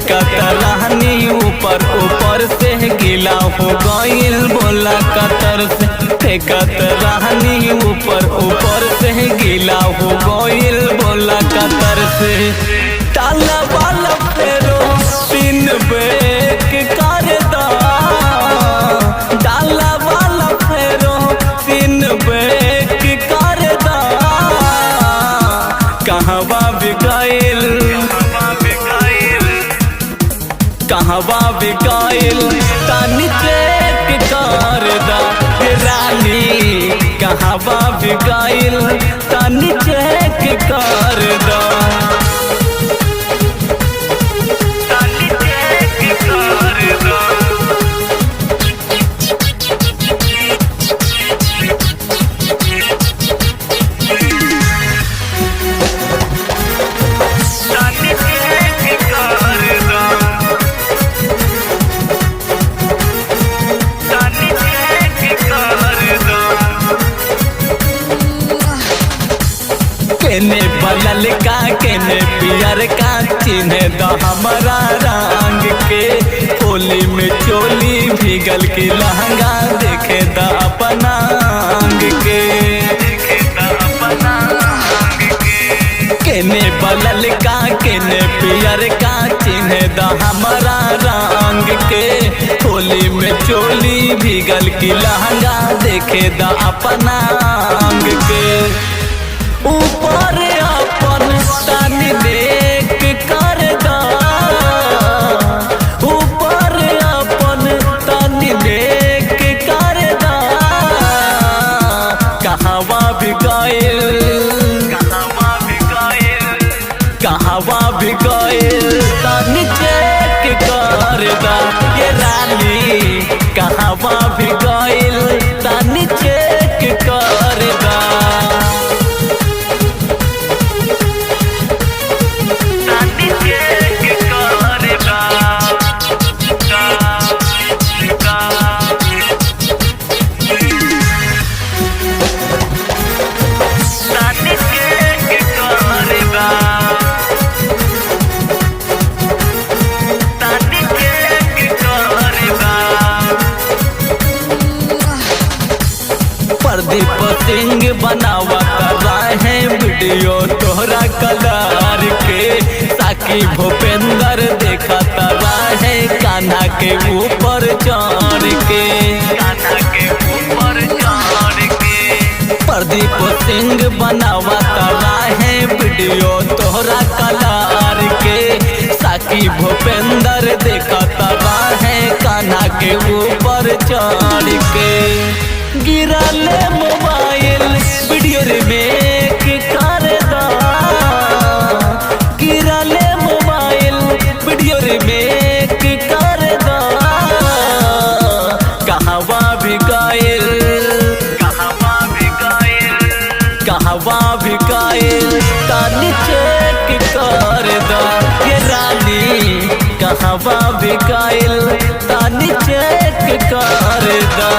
कतरानी ऊपर ऊपर से गिला हो गईल बोला कतर से कतरानी ऊपर ऊपर से गिला हो गईल बोला कतर से ताला वाला फेरो तीन बेक कर दा ताला वाला फेरो तीन बेक कर दा कहवा बिकाइल कहवा बिकाइल तानी चेक कर दा रानी कहवा बिकाइल तानी चेक कर दा तानी चेक कर दा केने बलल का केने पियर का चिन्ह द हमारा रंग के होली में चोली भीगल की लहंगा देखे द अपना अंग के केने बलल का केने पियर का चिन्ह द हमारा रंग के होली में चोली भीगल की लहंगा देखे द अपना अंग के ऊपर अपन तानी देख कर दा ऊपर अपन तानी देख कर दा कहवा बिकाइल कहवा बिकाइल तानी चेक कर दा ये रानी कहवा बिकाइल तानी चेक कर दा प्रदीप सिंह बनावा कर है वीडियो तोहरा कलर के साकी भूपेंद्र देखा तरा है कान्हा के ऊपर चढ़ के प्रदीप सिंह बनावा तरा है वीडियो तोहरा कलर के साकी भूपेंद्र देखा तरा है कान्हा के ऊपर चढ़ के गिराले मोबाइल वीडियो रिमेक कर दा गिराले मोबाइल वीडियो रिमेक कर दा कहवा बिकाइल कहवा बिकाइल तानी चेक कर दा ये रानी कहवा बिकाइल तानी चेक कर दा।